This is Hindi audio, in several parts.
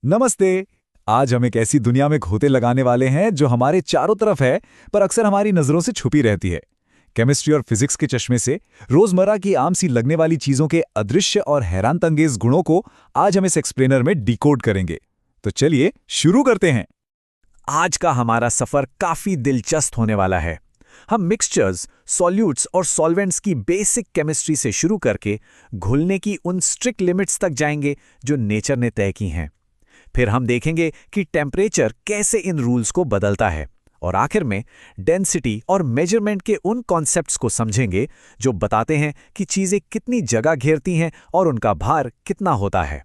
नमस्ते। आज हम एक ऐसी दुनिया में घोते लगाने वाले हैं जो हमारे चारों तरफ है, पर अक्सर हमारी नजरों से छुपी रहती है। केमिस्ट्री और फिजिक्स के चश्मे से रोजमर्रा की आम सी लगने वाली चीजों के अदृश्य और हैरानतंगेज गुणों को आज हम इस एक्सप्लेनर में डिकोड करेंगे। तो चलिए शुरू करते हैं। आज का हमारा सफर काफी दिलचस्प होने वाला है। हम मिक्सचर्स, सॉल्यूट्स और सॉल्वेंट्स की बेसिक केमिस्ट्री से शुरू करके घुलने की उन स्ट्रिक्ट लिमिट्स तक जाएंगे जो नेचर ने तय की हैं। फिर हम देखेंगे कि टेम्परेचर कैसे इन रूल्स को बदलता है, और आखिर में डेंसिटी और मेजरमेंट के उन कॉन्सेप्ट्स को समझेंगे जो बताते हैं कि चीजें कितनी जगह घेरती हैं और उनका भार कितना होता है।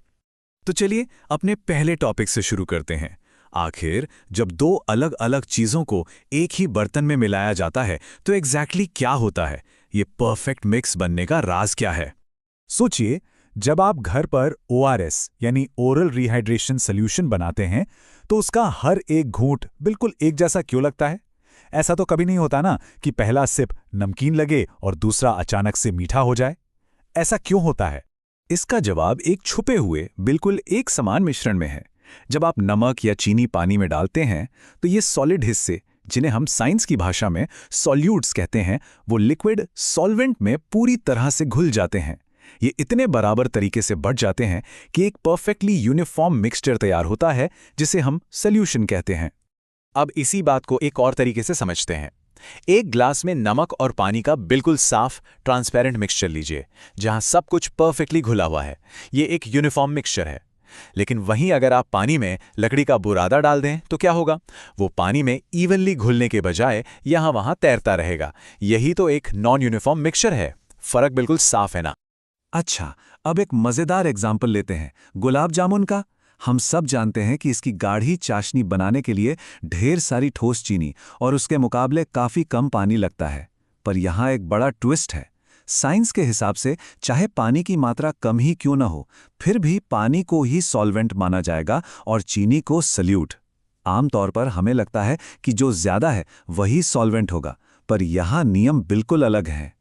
तो चलिए अपने पहले टॉपिक से शुरू करते हैं। आखिर जब दो अलग अलग चीजों को एक ही बर्तन में मिलाया जाता है तो एग्जैक्टली क्या होता है? ये परफेक्ट मिक्स बनने का राज क्या है? सोचिए, जब आप घर पर ORS यानी ओरल रिहाइड्रेशन सॉल्यूशन बनाते हैं तो उसका हर एक घूंट बिल्कुल एक जैसा क्यों लगता है? ऐसा तो कभी नहीं होता ना कि पहला सिप नमकीन लगे और दूसरा अचानक से मीठा हो जाए। ऐसा क्यों होता है? इसका जवाब एक छुपे हुए बिल्कुल एक समान मिश्रण में है। जब आप नमक या चीनी पानी में डालते हैं तो ये सॉलिड हिस्से, जिन्हें हम साइंस की भाषा में सॉल्यूट्स कहते हैं, वो लिक्विड सॉल्वेंट में पूरी तरह से घुल जाते हैं। ये इतने बराबर तरीके से बढ़ जाते हैं कि एक परफेक्टली यूनिफॉर्म मिक्सचर तैयार होता है जिसे हम सॉल्यूशन कहते हैं। अब इसी बात को एक और तरीके से समझते हैं। एक ग्लास में नमक और पानी का बिल्कुल साफ ट्रांसपेरेंट मिक्सचर लीजिए, जहां सब कुछ परफेक्टली घुला हुआ है। ये एक यूनिफॉर्म मिक्सचर है। लेकिन वहीं अगर आप पानी में लकड़ी का बुरादा डाल दें तो क्या होगा? वो पानी में इवनली घुलने के बजाय यहां वहां तैरता रहेगा। यही तो एक नॉन यूनिफॉर्म मिक्सचर है। फर्क बिल्कुल साफ है ना? अच्छा, अब एक मजेदार एग्जाम्पल लेते हैं, गुलाब जामुन का। हम सब जानते हैं कि इसकी गाढ़ी चाशनी बनाने के लिए ढेर सारी ठोस चीनी और उसके मुकाबले काफी कम पानी लगता है। पर यहाँ एक बड़ा ट्विस्ट है। साइंस के हिसाब से चाहे पानी की मात्रा कम ही क्यों न हो, फिर भी पानी को ही सॉल्वेंट माना जाएगा और चीनी को सल्यूट। आमतौर पर हमें लगता है कि जो ज्यादा है वही सॉल्वेंट होगा, पर यहाँ नियम बिल्कुल अलग हैं।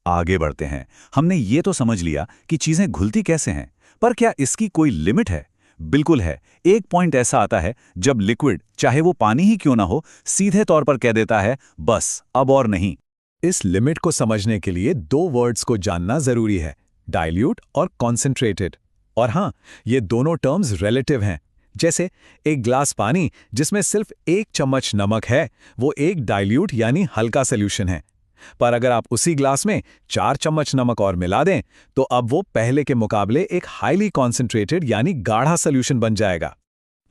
आगे बढ़ते हैं। हमने ये तो समझ लिया कि चीजें घुलती कैसे हैं, पर क्या इसकी कोई लिमिट है? बिल्कुल है। एक पॉइंट ऐसा आता है जब लिक्विड, चाहे वो पानी ही क्यों ना हो, सीधे तौर पर कह देता है, बस अब और नहीं। इस लिमिट को समझने के लिए दो वर्ड्स को जानना जरूरी है, डाइल्यूट और कॉन्सेंट्रेटेड। और हाँ, ये दोनों टर्म्स रिलेटिव हैं। जैसे एक ग्लास पानी जिसमें सिर्फ 1 चम्मच नमक है, वो एक डाइल्यूट यानी हल्का सोल्यूशन है। पर अगर आप उसी ग्लास में 4 चम्मच नमक और मिला दें तो अब वो पहले के मुकाबले एक हाईली कॉन्सेंट्रेटेड यानी गाढ़ा सोल्यूशन बन जाएगा।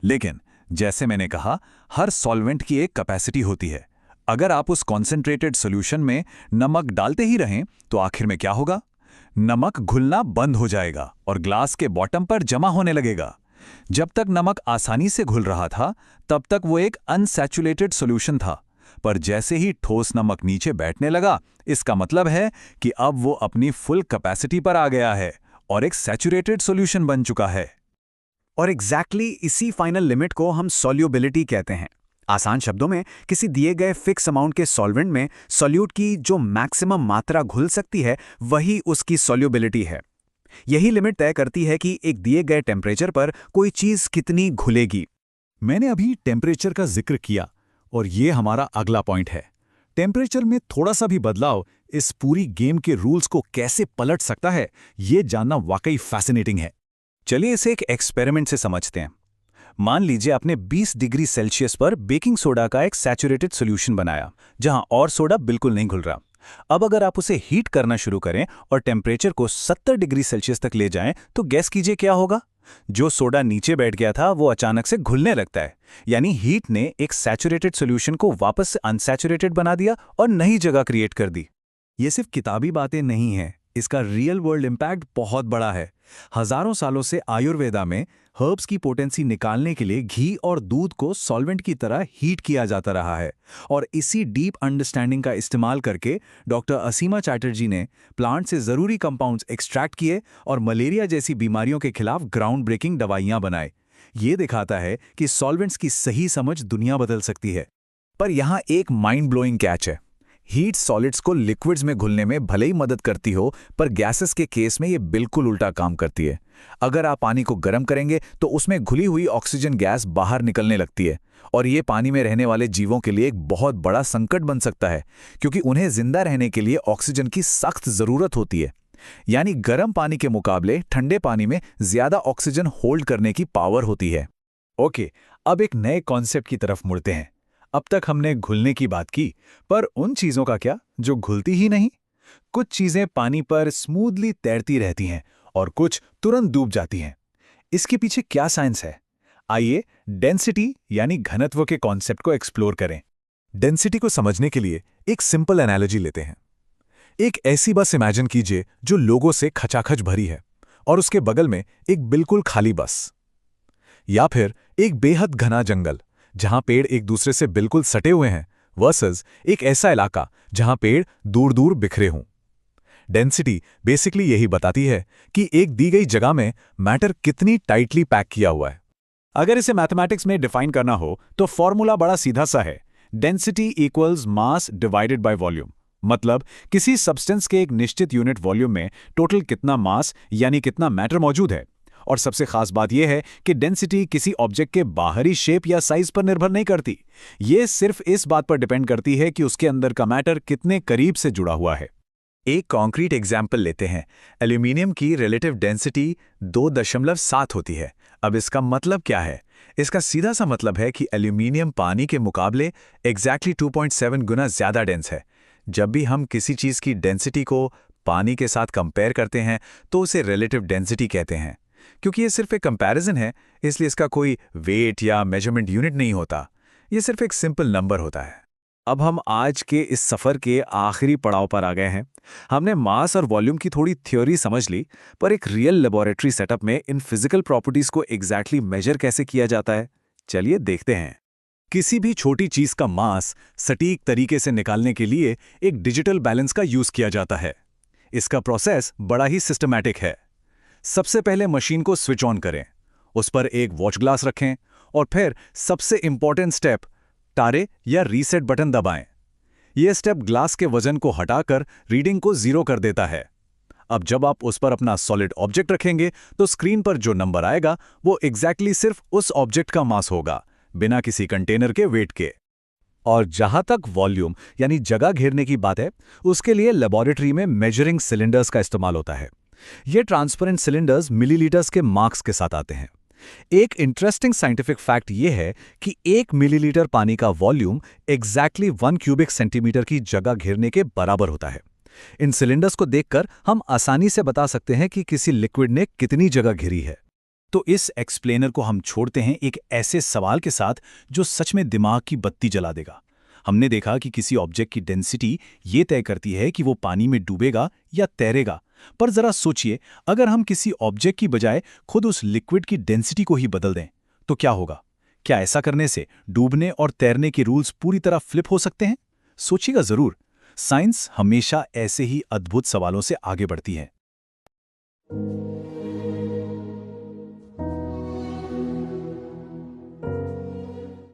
लेकिन जैसे मैंने कहा, हर सॉल्वेंट की एक कैपेसिटी होती है। अगर आप उस कॉन्सेंट्रेटेड सॉल्यूशन में नमक डालते ही रहें तो आखिर में क्या होगा? नमक घुलना बंद हो जाएगा और ग्लास के बॉटम पर जमा होने लगेगा। जब तक नमक आसानी से घुल रहा था तब तक वो एक अनसैचुरेटेड सॉल्यूशन था, पर जैसे ही ठोस नमक नीचे बैठने लगा, इसका मतलब है कि अब वो अपनी फुल कैपेसिटी पर आ गया है और एक सैचुरेटेड सॉल्यूशन बन चुका है। और एग्जैक्टली इसी फाइनल लिमिट को हम सॉल्युबिलिटी कहते हैं। आसान शब्दों में, किसी दिए गए फिक्स अमाउंट के सॉल्वेंट में सॉल्यूट की जो मैक्सिमम मात्रा घुल सकती है, वही उसकी सॉल्युबिलिटी है। यही लिमिट तय करती है कि एक दिए गए टेम्परेचर पर कोई चीज कितनी घुलेगी। मैंने अभी टेम्परेचर का जिक्र किया और ये हमारा अगला पॉइंट है। टेम्परेचर में थोड़ा सा भी बदलाव इस पूरी गेम के रूल्स को कैसे पलट सकता है, ये जानना वाकई फैसिनेटिंग है। चलिए इसे एक एक्सपेरिमेंट से समझते हैं। मान लीजिए आपने 20 डिग्री सेल्सियस पर बेकिंग सोडा का एक सैचुरेटेड सॉल्यूशन बनाया, जहां और सोडा बिल्कुल नहीं घुल रहा। अब अगर आप उसे हीट करना शुरू करें और टेम्परेचर को 70 डिग्री सेल्सियस तक ले जाएं, तो गैस कीजिए क्या होगा? जो सोडा नीचे बैठ गया था वो अचानक से घुलने लगता है। यानी हीट ने एक सैचुरेटेड सॉल्यूशन को वापस से अनसैचुरेटेड बना दिया और नई जगह क्रिएट कर दी। ये सिर्फ किताबी बातें नहीं हैं, इसका रियल वर्ल्ड इंपैक्ट बहुत बड़ा है। हजारों सालों से आयुर्वेदा में हर्ब्स की पोटेंसी निकालने के लिए घी और दूध को सॉल्वेंट की तरह हीट किया जाता रहा है, और इसी डीप अंडरस्टैंडिंग का इस्तेमाल करके डॉक्टर असीमा चैटर्जी ने प्लांट से जरूरी कंपाउंड्स एक्सट्रैक्ट किए और मलेरिया जैसी बीमारियों के खिलाफ ग्राउंड ब्रेकिंग दवाइयां बनाए। ये दिखाता है कि सॉल्वेंट्स की सही समझ दुनिया बदल सकती है। पर यहां एक माइंड ब्लोइंग कैच है। हीट सॉलिड्स को लिक्विड्स में घुलने में भले ही मदद करती हो, पर गैसेस के केस में ये बिल्कुल उल्टा काम करती है। अगर आप पानी को गर्म करेंगे तो उसमें घुली हुई ऑक्सीजन गैस बाहर निकलने लगती है, और ये पानी में रहने वाले जीवों के लिए एक बहुत बड़ा संकट बन सकता है, क्योंकि उन्हें जिंदा रहने के लिए ऑक्सीजन की सख्त जरूरत होती है। यानी गर्म पानी के मुकाबले ठंडे पानी में ज्यादा ऑक्सीजन होल्ड करने की पावर होती है। ओके, अब एक नए कॉन्सेप्ट की तरफ मुड़ते हैं। अब तक हमने घुलने की बात की, पर उन चीजों का क्या जो घुलती ही नहीं? कुछ चीजें पानी पर स्मूथली तैरती रहती हैं और कुछ तुरंत डूब जाती हैं। इसके पीछे क्या साइंस है? आइए डेंसिटी यानी घनत्व के कॉन्सेप्ट को एक्सप्लोर करें। डेंसिटी को समझने के लिए एक सिंपल एनालॉजी लेते हैं। एक ऐसी बस इमेजिन कीजिए जो लोगों से खचाखच भरी है, और उसके बगल में एक बिल्कुल खाली बस। या फिर एक बेहद घना जंगल जहां पेड़ एक दूसरे से बिल्कुल सटे हुए हैं, वर्सेस एक ऐसा इलाका जहां पेड़ दूर दूर बिखरे हों। डेंसिटी बेसिकली यही बताती है कि एक दी गई जगह में मैटर कितनी टाइटली पैक किया हुआ है। अगर इसे मैथमेटिक्स में डिफाइन करना हो तो फॉर्मूला बड़ा सीधा सा है, density equals mass divided by volume. मतलब किसी सब्सटेंस के एक निश्चित यूनिट वॉल्यूम में टोटल कितना मास यानी कितना मैटर मौजूद है। और सबसे खास बात यह है कि डेंसिटी किसी ऑब्जेक्ट के बाहरी शेप या साइज पर निर्भर नहीं करती। ये सिर्फ इस बात पर डिपेंड करती है कि उसके अंदर का मैटर कितने करीब से जुड़ा हुआ है। एक कॉन्क्रीट एग्जाम्पल लेते हैं। एल्यूमिनियम की रिलेटिव डेंसिटी 2.7 होती है। अब इसका मतलब क्या है? इसका सीधा सा मतलब है कि एल्यूमिनियम पानी के मुकाबले एग्जैक्टली 2.7 गुना ज्यादा डेंस है। जब भी हम किसी चीज की डेंसिटी को पानी के साथ कंपेयर करते हैं तो उसे रिलेटिव डेंसिटी कहते हैं। क्योंकि ये सिर्फ एक कंपैरिजन है, इसलिए इसका कोई वेट या मेजरमेंट यूनिट नहीं होता। ये सिर्फ एक सिंपल नंबर होता है। अब हम आज के इस सफर के आखिरी पड़ाव पर आ गए हैं। हमने मास और वॉल्यूम की थोड़ी थ्योरी समझ ली, पर एक रियल लेबोरेटरी सेटअप में इन फिजिकल प्रॉपर्टीज को एग्जैक्टली मेजर कैसे किया जाता है, चलिए देखते हैं। किसी भी छोटी चीज का मास सटीक तरीके से निकालने के लिए एक डिजिटल बैलेंस का यूज किया जाता है। इसका प्रोसेस बड़ा ही सिस्टमैटिक है। सबसे पहले मशीन को स्विच ऑन करें, उस पर एक वॉच ग्लास रखें और फिर सबसे इंपॉर्टेंट स्टेप तारे या रीसेट बटन दबाएं। यह स्टेप ग्लास के वजन को हटाकर रीडिंग को 0 कर देता है। अब जब आप उस पर अपना सॉलिड ऑब्जेक्ट रखेंगे तो स्क्रीन पर जो नंबर आएगा वो एग्जैक्टली सिर्फ उस ऑब्जेक्ट का मास होगा, बिना किसी कंटेनर के वेट के। और जहां तक वॉल्यूम यानी जगह घेरने की बात है, उसके लिए लेबोरेटरी में मेजरिंग सिलेंडर्स का इस्तेमाल होता है। ये ट्रांसपेरेंट सिलेंडर्स मिलीलीटर्स के मार्क्स के साथ आते हैं। एक इंटरेस्टिंग साइंटिफिक फैक्ट यह है कि 1 मिलीलीटर पानी का वॉल्यूम एग्जैक्टली 1 क्यूबिक सेंटीमीटर की जगह घेरने के बराबर होता है। इन सिलेंडर्स को देखकर हम आसानी से बता सकते हैं कि किसी लिक्विड ने कितनी जगह घेरी है। तो इस एक्सप्लेनर को हम छोड़ते हैं एक ऐसे सवाल के साथ जो सच में दिमाग की बत्ती जला देगा। हमने देखा कि किसी ऑब्जेक्ट की डेंसिटी ये तय करती है कि वो पानी में डूबेगा या तैरेगा, पर जरा सोचिए, अगर हम किसी ऑब्जेक्ट की बजाय खुद उस लिक्विड की डेंसिटी को ही बदल दें तो क्या होगा? क्या ऐसा करने से डूबने और तैरने के रूल्स पूरी तरह फ्लिप हो सकते हैं? सोचिएगा जरूर। साइंस हमेशा ऐसे ही अद्भुत सवालों से आगे बढ़ती है।